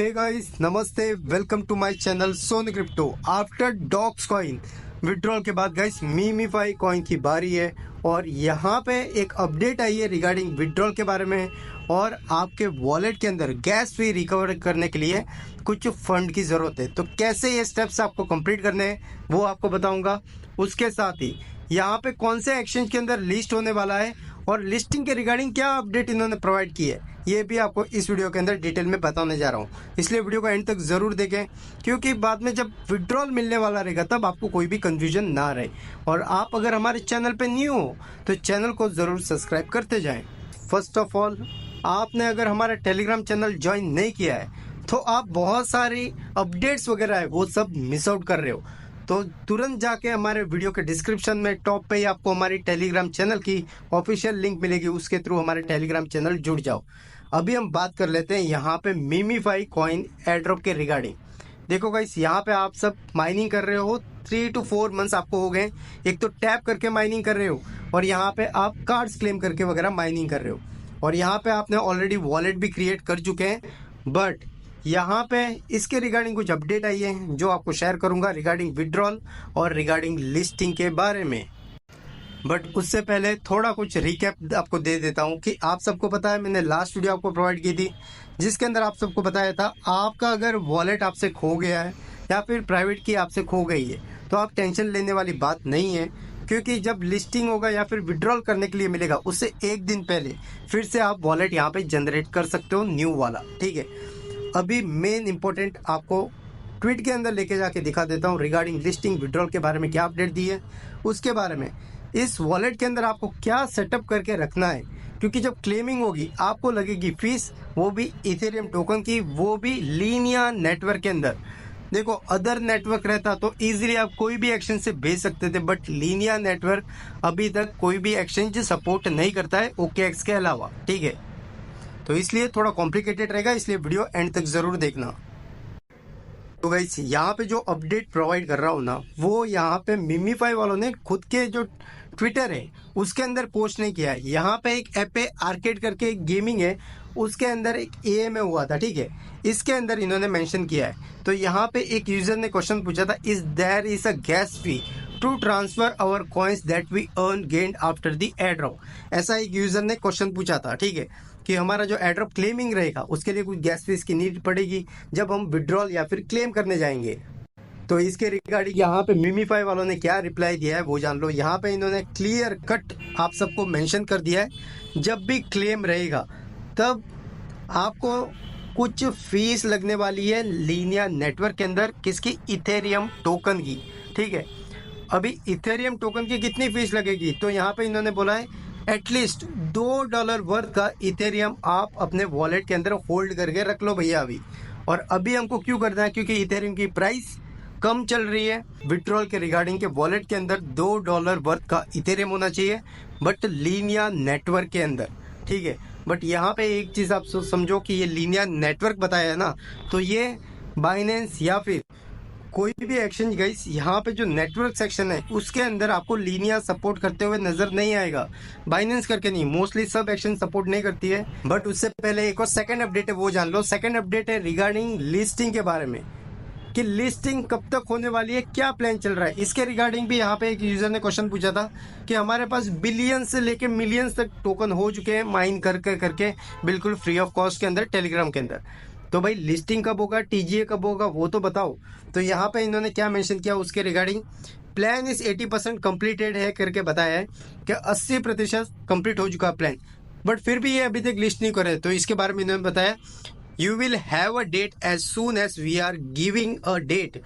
हे guys, नमस्ते। Welcome to my channel Soni crypto. After dogs coin withdrawal के बाद guys मीमीफाई coin की बारी है और यहाँ पे एक अपडेट आई है रिगार्डिंग विड्रॉल के बारे में। और आपके वॉलेट के अंदर गैस फी रिकवर करने के लिए कुछ फंड की ज़रूरत है, तो कैसे ये स्टेप्स आपको कंप्लीट करने हैं वो आपको बताऊंगा। उसके साथ ही यहाँ पे कौन से एक्सचेंज के अंदर लिस्ट होने वाला है और लिस्टिंग के रिगार्डिंग क्या अपडेट इन्होंने प्रोवाइड की है, ये भी आपको इस वीडियो के अंदर डिटेल में बताने जा रहा हूँ। इसलिए वीडियो को एंड तक ज़रूर देखें, क्योंकि बाद में जब विड्रॉल मिलने वाला रहेगा तब आपको कोई भी कंफ्यूजन ना रहे। और आप अगर हमारे चैनल पे न्यू हो तो चैनल को ज़रूर सब्सक्राइब करते जाएं। फर्स्ट ऑफ ऑल, आपने अगर हमारा टेलीग्राम चैनल ज्वाइन नहीं किया है तो आप बहुत सारी अपडेट्स वगैरह है वो सब मिस आउट कर रहे हो। तो तुरंत जाके हमारे वीडियो के डिस्क्रिप्शन में टॉप पे ही आपको हमारी टेलीग्राम चैनल की ऑफिशियल लिंक मिलेगी, उसके थ्रू हमारे टेलीग्राम चैनल जुड़ जाओ। अभी हम बात कर लेते हैं यहाँ पे मीमीफाई कॉइन एयरड्रॉप के रिगार्डिंग। देखो गाइस, यहाँ पे आप सब माइनिंग कर रहे हो, 3 to 4 मंथ्स आपको हो गए। एक तो टैप करके माइनिंग कर रहे हो और यहाँ पे आप कार्ड्स क्लेम करके वगैरह माइनिंग कर रहे हो, और यहाँ पे आपने ऑलरेडी वॉलेट भी क्रिएट कर चुके हैं। बट यहाँ पे इसके रिगार्डिंग कुछ अपडेट आई है जो आपको शेयर करूंगा रिगार्डिंग विड्रॉल और रिगार्डिंग लिस्टिंग के बारे में। बट उससे पहले थोड़ा कुछ रिकैप आपको दे देता हूँ कि आप सबको पता है, मैंने लास्ट वीडियो आपको प्रोवाइड की थी जिसके अंदर आप सबको बताया था आपका अगर वॉलेट आपसे खो गया है या फिर प्राइवेट की आपसे खो गई है तो आप टेंशन लेने वाली बात नहीं है, क्योंकि जब लिस्टिंग होगा या फिर विड्रॉल करने के लिए मिलेगा उससे एक दिन पहले फिर से आप वॉलेट यहाँ पे जनरेट कर सकते हो न्यू वाला। ठीक है, अभी मेन इंपॉर्टेंट आपको ट्वीट के अंदर लेके जाके दिखा देता हूँ रिगार्डिंग लिस्टिंग विड्रॉल के बारे में क्या अपडेट दी है, उसके बारे में इस वॉलेट के अंदर आपको क्या सेटअप करके रखना है। क्योंकि जब क्लेमिंग होगी आपको लगेगी फीस, वो भी इथेरियम टोकन की, वो भी लीनिया नेटवर्क के अंदर। देखो, अदर नेटवर्क रहता तो इजीली आप कोई भी एक्सचेंज से भेज सकते थे, बट लीनिया नेटवर्क अभी तक कोई भी एक्सचेंज सपोर्ट नहीं करता है OKX के अलावा। ठीक है, तो इसलिए थोड़ा कॉम्प्लिकेटेड रहेगा, इसलिए वीडियो एंड तक जरूर देखना। तो गाइस, यहाँ पे जो अपडेट प्रोवाइड कर रहा हूँ ना, वो यहाँ पे मीमीफाई वालों ने खुद के जो ट्विटर है उसके अंदर पोस्ट नहीं किया है। यहाँ पे एक ऐप है आर्केड करके, एक गेमिंग है, उसके अंदर एक AMA हुआ था। ठीक है, इसके अंदर इन्होंने मेंशन किया है। तो यहाँ पे एक यूजर ने क्वेश्चन पूछा था, is there is a gas fee to transfer our coins that we earn gained after the airdrop. ऐसा एक यूजर ने क्वेश्चन पूछा था। ठीक है, कि हमारा जो एयरड्रॉप क्लेमिंग रहेगा उसके लिए कुछ गैस फीस की नीड पड़ेगी जब हम विड्रॉल या फिर क्लेम करने जाएंगे। तो इसके रिगार्डिंग यहाँ पे मीमीफाई वालों ने क्या रिप्लाई दिया है वो जान लो। यहाँ पे इन्होंने क्लियर कट आप सबको मेंशन कर दिया है, जब भी क्लेम रहेगा तब आपको कुछ फीस लगने वाली है लीनिया नेटवर्क के अंदर, किसकी? इथेरियम टोकन की। ठीक है, अभी इथेरियम टोकन की कितनी फीस लगेगी, तो यहाँ पे इन्होंने बोला है एटलीस्ट $2 वर्थ का इथेरियम आप अपने वॉलेट के अंदर होल्ड करके रख लो भैया अभी। और अभी हमको क्यों करना है, क्योंकि इथेरियम की प्राइस कम चल रही है। विड्रॉल के रिगार्डिंग के वॉलेट के अंदर $2 वर्थ का इथेरियम होना चाहिए, बट लीनिया नेटवर्क के अंदर। ठीक है, बट यहाँ पे एक चीज़ आप समझो कि ये लीनिया नेटवर्क बताया है ना, तो ये बाइनेंस या फिर कोई भी एक्सचेंज गाइस, यहाँ पे जो नेटवर्क सेक्शन है उसके अंदर आपको लीनिया सपोर्ट करते हुए नजर नहीं आएगा। बाइनेंस करके नहीं, मोस्टली सब एक्सचेंज सपोर्ट नहीं करती है। बट उससे पहले एक और सेकंड अपडेट है वो जान लो। सेकंड अपडेट है रिगार्डिंग लिस्टिंग के बारे में, कि लिस्टिंग कब तक होने वाली है, क्या प्लान चल रहा है। इसके रिगार्डिंग भी यहाँ पे एक यूजर ने क्वेश्चन पूछा था कि हमारे पास बिलियन से लेके मिलियंस तक टोकन हो चुके हैं माइन करके बिल्कुल फ्री ऑफ कॉस्ट के अंदर टेलीग्राम के अंदर। तो भाई लिस्टिंग कब होगा, TGA कब होगा, वो तो बताओ। तो यहाँ पे इन्होंने क्या मेंशन किया उसके रिगार्डिंग, प्लान इस 80% कंप्लीटेड है करके बताया है कि 80% कंप्लीट हो चुका प्लान, बट फिर भी ये अभी तक लिस्ट नहीं करे। तो इसके बारे में इन्होंने बताया, you will have a date as soon as we are giving a date.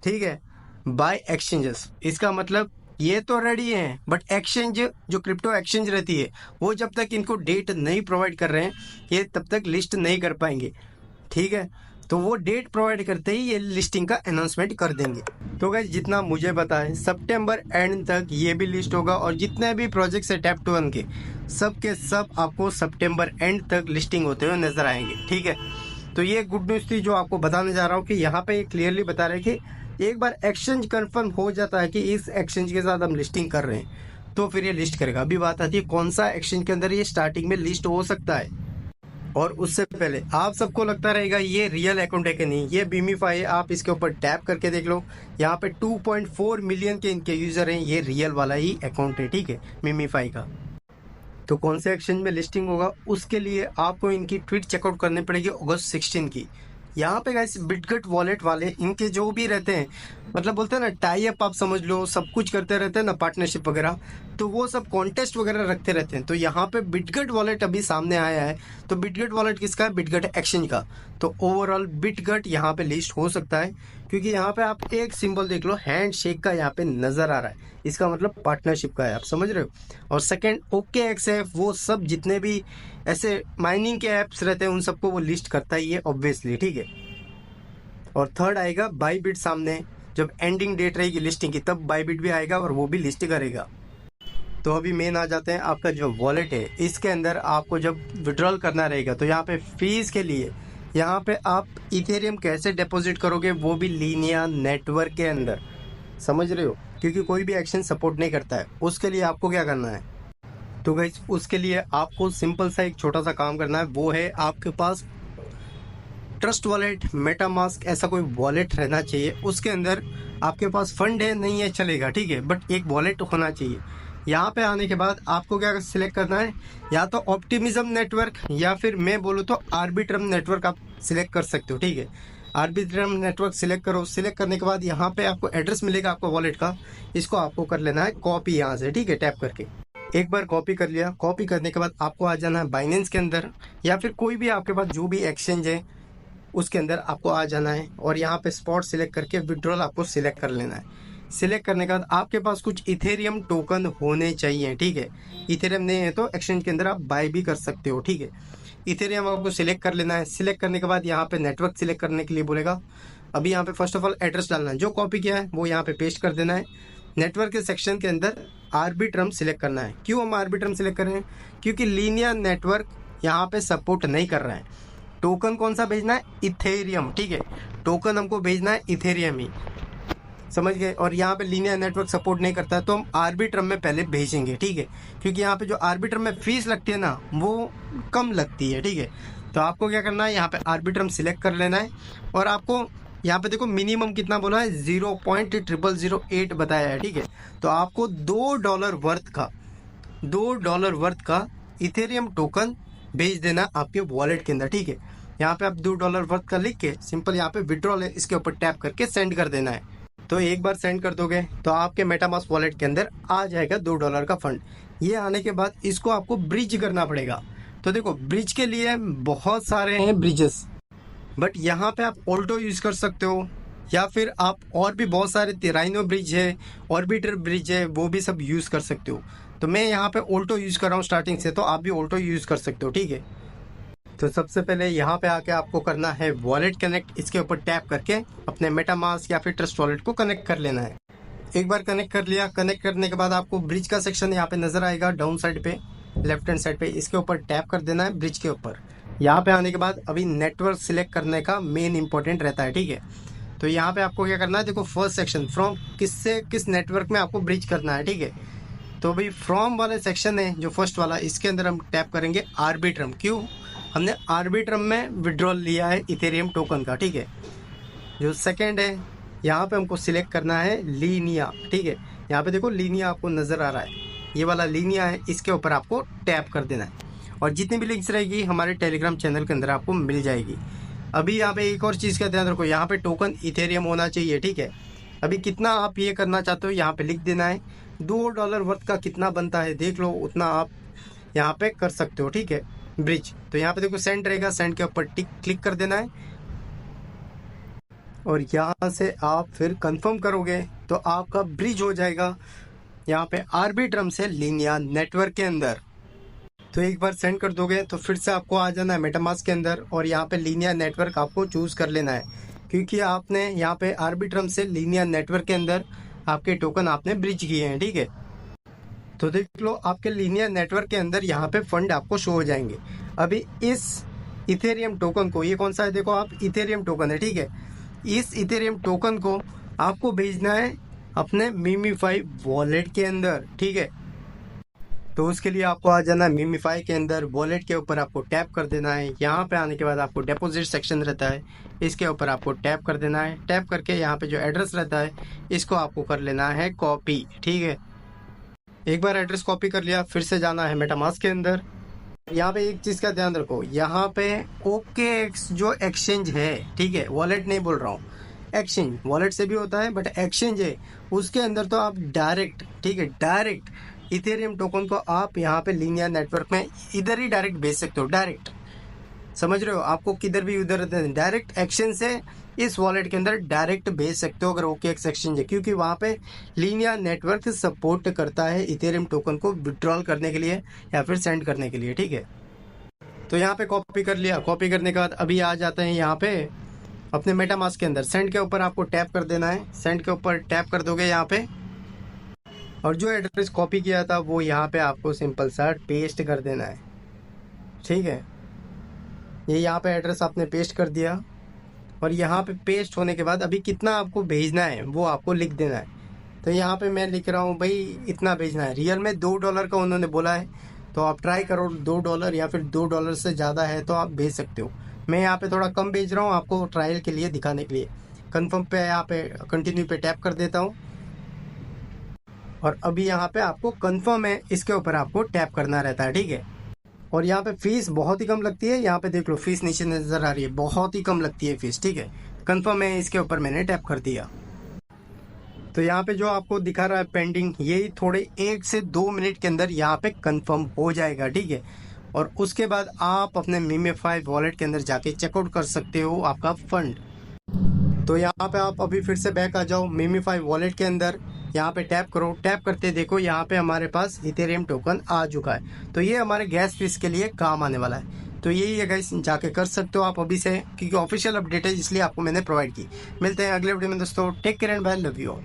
ठीक है, बाय एक्सचेंजेस। इसका मतलब ये तो रेडी है, बट एक्सचेंज जो क्रिप्टो एक्सचेंज रहती है वो जब तक इनको डेट नहीं प्रोवाइड कर रहे हैं ये तब तक लिस्ट नहीं कर पाएंगे। ठीक है, तो वो डेट प्रोवाइड करते ही ये लिस्टिंग का अनाउंसमेंट कर देंगे। तो गाइस, जितना मुझे पता है सितंबर एंड तक ये भी लिस्ट होगा, और जितने भी प्रोजेक्ट्स है टैप टू अर्न के सब आपको सितंबर एंड तक लिस्टिंग होते हुए नजर आएंगे। ठीक है, तो ये गुड न्यूज़ थी जो आपको बताने जा रहा हूँ, कि यहाँ पे क्लियरली बता रहे हैं कि एक बार एक्सचेंज कंफर्म हो जाता है कि इस एक्सचेंज के साथ हम लिस्टिंग कर रहे हैं तो फिर ये लिस्ट करेगा। अभी बात आती है कौन सा एक्सचेंज के अंदर ये स्टार्टिंग में लिस्ट हो सकता है। और उससे पहले आप सबको लगता रहेगा ये रियल अकाउंट है कि नहीं, ये बीमीफाई है। आप इसके ऊपर टैप करके देख लो, यहाँ पे 2.4 मिलियन के इनके यूजर हैं। ये रियल वाला ही अकाउंट है, ठीक है, बीमीफाई का। तो कौन से एक्सचेंज में लिस्टिंग होगा उसके लिए आपको इनकी ट्वीट चेकआउट करनी पड़ेगी अगस्त 16 की। यहाँ पे गाइस बिटगेट वॉलेट वाले इनके जो भी रहते हैं, मतलब बोलते हैं ना टाई अप, आप समझ लो, सब कुछ करते रहते हैं ना, पार्टनरशिप वगैरह, तो वो सब कॉन्टेस्ट वगैरह रखते रहते हैं। तो यहाँ पे बिटगेट वॉलेट अभी सामने आया है। तो बिटगेट वॉलेट किसका है? बिटगेट एक्सचेंज का। तो ओवरऑल बिटगेट यहाँ पे लिस्ट हो सकता है, क्योंकि यहाँ पे आप एक सिंबल देख लो, हैंड शेक का यहाँ पे नजर आ रहा है। इसका मतलब पार्टनरशिप का है, आप समझ रहे हो। और सेकंड ओके एक्स है, वो सब जितने भी ऐसे माइनिंग के ऐप्स रहते हैं उन सबको वो लिस्ट करता ही है ऑब्वियसली, ठीक है। और थर्ड आएगा बाईबिट सामने, जब एंडिंग डेट रहेगी लिस्टिंग की तब बाईबिट भी आएगा और वो भी लिस्ट करेगा। तो अभी मेन आ जाते हैं, आपका जो वॉलेट है इसके अंदर आपको जब विड्रॉल करना रहेगा तो यहाँ पे फीस के लिए यहाँ पे आप इथेरियम कैसे डिपॉजिट करोगे, वो भी लीनिया नेटवर्क के अंदर, समझ रहे हो, क्योंकि कोई भी एक्शन सपोर्ट नहीं करता है। उसके लिए आपको क्या करना है, तो गाइस उसके लिए आपको सिंपल सा एक छोटा सा काम करना है, वो है आपके पास ट्रस्ट वॉलेट, मेटामास्क, ऐसा कोई वॉलेट रहना चाहिए। उसके अंदर आपके पास फंड है नहीं है चलेगा, ठीक है, बट एक वॉलेट होना चाहिए। यहाँ पे आने के बाद आपको क्या सिलेक्ट करना है, या तो ऑप्टिमिज्म नेटवर्क या फिर मैं बोलूँ तो आर्बिट्रम नेटवर्क आप सिलेक्ट कर सकते हो, ठीक है। आर्बिट्रम नेटवर्क सिलेक्ट करो। सिलेक्ट करने के बाद यहाँ पे आपको एड्रेस मिलेगा आपको वॉलेट का, इसको आपको कर लेना है कॉपी यहाँ से, ठीक है, टैप करके। एक बार कॉपी कर लिया, कॉपी करने के बाद आपको आ जाना है बाइनेंस के अंदर, या फिर कोई भी आपके पास जो भी एक्सचेंज है उसके अंदर आपको आ जाना है, और यहाँ पे स्पॉट सिलेक्ट करके विड्रॉल आपको सिलेक्ट कर लेना है। सिलेक्ट करने के बाद आपके पास कुछ इथेरियम टोकन होने चाहिए, ठीक है। इथेरियम नहीं है तो एक्सचेंज के अंदर आप बाय भी कर सकते हो, ठीक है। इथेरियम आपको सिलेक्ट कर लेना है। सिलेक्ट करने के बाद यहाँ पे नेटवर्क सिलेक्ट करने के लिए बोलेगा। अभी यहाँ पे फर्स्ट ऑफ ऑल एड्रेस डालना है, जो कॉपी किया है वो यहाँ पे पेस्ट कर देना है। नेटवर्क के सेक्शन के अंदर आर्बिट्रम सिलेक्ट करना है। क्यों हम आर्बिट्रम सिलेक्ट कर रहे हैं? क्योंकि लीनियर नेटवर्क यहाँ पे सपोर्ट नहीं कर रहा है। टोकन कौन सा भेजना है? इथेरियम, ठीक है, टोकन हमको भेजना है इथेरियम ही, समझ गए। और यहाँ पे लीनियर नेटवर्क सपोर्ट नहीं करता है तो हम आर्बिट्रम में पहले भेजेंगे, ठीक है, क्योंकि यहाँ पे जो आर्बिट्रम में फीस लगती है ना वो कम लगती है, ठीक है। तो आपको क्या करना है, यहाँ पे आर्बिट्रम सिलेक्ट कर लेना है, और आपको यहाँ पे देखो मिनिमम कितना बोला है, 0.0008 बताया है, ठीक है। तो आपको $2 वर्थ का इथेरियम टोकन भेज देना आपके वॉलेट के अंदर, ठीक है। यहाँ पे आप $2 वर्थ का लिख के सिंपल यहाँ पे विड्रॉल है इसके ऊपर टैप करके सेंड कर देना है। तो एक बार सेंड कर दोगे तो आपके मेटामास्क वॉलेट के अंदर आ जाएगा $2 का फंड। ये आने के बाद इसको आपको ब्रिज करना पड़ेगा। तो देखो ब्रिज के लिए बहुत सारे हैं ब्रिजेस, बट यहाँ पे आप ऑल्टो यूज कर सकते हो, या फिर आप और भी बहुत सारे राइनो ब्रिज है, ऑर्बिटर ब्रिज है, वो भी सब यूज कर सकते हो। तो मैं यहाँ पे ऑल्टो यूज कर रहा हूँ स्टार्टिंग से, तो आप भी ऑल्टो यूज कर सकते हो, ठीक है। तो सबसे पहले यहाँ पे आके आपको करना है वॉलेट कनेक्ट। इसके ऊपर टैप करके अपने मेटामास्क या फिर ट्रस्ट वॉलेट को कनेक्ट कर लेना है। एक बार कनेक्ट कर लिया, कनेक्ट करने के बाद आपको ब्रिज का सेक्शन यहाँ पे नजर आएगा डाउन साइड पे, लेफ्ट हैंड साइड पे, इसके ऊपर टैप कर देना है ब्रिज के ऊपर। यहाँ पे आने के बाद अभी नेटवर्क सिलेक्ट करने का मेन इंपॉर्टेंट रहता है, ठीक है। तो यहाँ पे आपको क्या करना है, देखो फर्स्ट सेक्शन फ्रॉम किससे किस नेटवर्क में आपको ब्रिज करना है, ठीक है। तो भाई फ्रॉम वाले सेक्शन है जो फर्स्ट वाला, इसके अंदर हम टैप करेंगे आर्बिट्रम। क्यों? हमने आर्बिट्रम में विड्रॉल लिया है इथेरियम टोकन का, ठीक है। जो सेकंड है यहाँ पे हमको सिलेक्ट करना है लीनिया, ठीक है। यहाँ पे देखो लीनिया आपको नज़र आ रहा है, ये वाला लीनिया है, इसके ऊपर आपको टैप कर देना है, और जितनी भी लिंक्स रहेगी हमारे टेलीग्राम चैनल के अंदर आपको मिल जाएगी। अभी यहाँ पे एक और चीज़ का ध्यान रखो, यहाँ पे टोकन इथेरियम होना चाहिए, ठीक है। अभी कितना आप ये करना चाहते हो यहाँ पे लिख देना है, $2 वर्थ का कितना बनता है देख लो, उतना आप यहाँ पे कर सकते हो, ठीक है, ब्रिज। तो यहाँ पे देखो सेंड रहेगा, सेंड के ऊपर टिक क्लिक कर देना है, और यहाँ से आप फिर कंफर्म करोगे तो आपका ब्रिज हो जाएगा यहाँ पे आर्बिट्रम से लीनिया नेटवर्क के अंदर। तो एक बार सेंड कर दोगे तो फिर से आपको आ जाना है मेटामास्क के अंदर, और यहाँ पे लीनिया नेटवर्क आपको चूज कर लेना है, क्योंकि आपने यहाँ पे आर्बिट्रम से लीनिया नेटवर्क के अंदर आपके टोकन आपने ब्रिज किए हैं, ठीक है। तो देख लो आपके लीनियर नेटवर्क के अंदर यहाँ पे फंड आपको शो हो जाएंगे। अभी इस इथेरियम टोकन को, ये कौन सा है देखो आप, इथेरियम टोकन है, ठीक है। इस इथेरियम टोकन को आपको भेजना है अपने मीमीफाई वॉलेट के अंदर, ठीक है। तो उसके लिए आपको आ जाना है मीमीफाई के अंदर, वॉलेट के ऊपर आपको टैप कर देना है। यहाँ पे आने के बाद आपको डिपॉजिट सेक्शन रहता है, इसके ऊपर आपको टैप कर देना है। टैप करके यहाँ पे जो एड्रेस रहता है इसको आपको कर लेना है कॉपी, ठीक है। एक बार एड्रेस कॉपी कर लिया, फिर से जाना है मेटामास्क के अंदर। यहाँ पे एक चीज़ का ध्यान रखो, यहाँ पे OKX जो एक्सचेंज है, ठीक है, वॉलेट नहीं बोल रहा हूँ, एक्सचेंज वॉलेट से भी होता है बट एक्सचेंज है, उसके अंदर तो आप डायरेक्ट, ठीक है, डायरेक्ट इथेरियम टोकन को आप यहाँ पे लीनियर नेटवर्क में इधर ही डायरेक्ट भेज सकते हो। डायरेक्ट, समझ रहे हो, आपको किधर भी उधर डायरेक्ट एक्सचेंज से इस वॉलेट के अंदर डायरेक्ट भेज सकते हो अगर OKX एक्सचेंज है, क्योंकि वहाँ पे लीनियर नेटवर्क सपोर्ट करता है इथेरियम टोकन को विड्रॉल करने के लिए या फिर सेंड करने के लिए, ठीक है। तो यहाँ पे कॉपी कर लिया। कॉपी करने के बाद अभी आ जाते हैं यहाँ पे अपने मेटामास्क के अंदर। सेंड के ऊपर आपको टैप कर देना है। सेंड के ऊपर टैप कर दोगे यहाँ पे, और जो एड्रेस कॉपी किया था वो यहाँ पे आपको सिंपल सा पेस्ट कर देना है, ठीक है। ये यहाँ पे एड्रेस आपने पेस्ट कर दिया, और यहाँ पे पेस्ट होने के बाद अभी कितना आपको भेजना है वो आपको लिख देना है। तो यहाँ पे मैं लिख रहा हूँ भाई इतना भेजना है। रियल में $2 का उन्होंने बोला है, तो आप ट्राई करो $2 या फिर $2 से ज़्यादा है तो आप भेज सकते हो। मैं यहाँ पे थोड़ा कम भेज रहा हूँ आपको ट्रायल के लिए दिखाने के लिए। कंफर्म पे यहाँ पे कंटिन्यू पे टैप कर देता हूँ, और अभी यहाँ पे आपको कंफर्म है इसके ऊपर आपको टैप करना रहता है, ठीक है। और यहाँ पे फीस बहुत ही कम लगती है, यहाँ पे देख लो फीस नीचे नजर आ रही है, बहुत ही कम लगती है फीस, ठीक है। कंफर्म है इसके ऊपर मैंने टैप कर दिया। तो यहाँ पे जो आपको दिखा रहा है पेंडिंग, यही थोड़े 1 से 2 मिनट के अंदर यहाँ पे कंफर्म हो जाएगा, ठीक है। और उसके बाद आप अपने मीमीफाई वॉलेट के अंदर जाके चेकआउट कर सकते हो आपका फंड। तो यहाँ पे आप अभी फिर से बैक आ जाओ मीमीफाई वॉलेट के अंदर, यहाँ पे टैप करो। टैप करते देखो यहाँ पे हमारे पास इथेरियम टोकन आ चुका है, तो ये हमारे गैस फीस के लिए काम आने वाला है। तो यही है गाइस, जाके कर सकते हो आप अभी से, क्योंकि ऑफिशियल अपडेट है इसलिए आपको मैंने प्रोवाइड की। मिलते हैं अगले वीडियो में दोस्तों, take care and bye, love you all.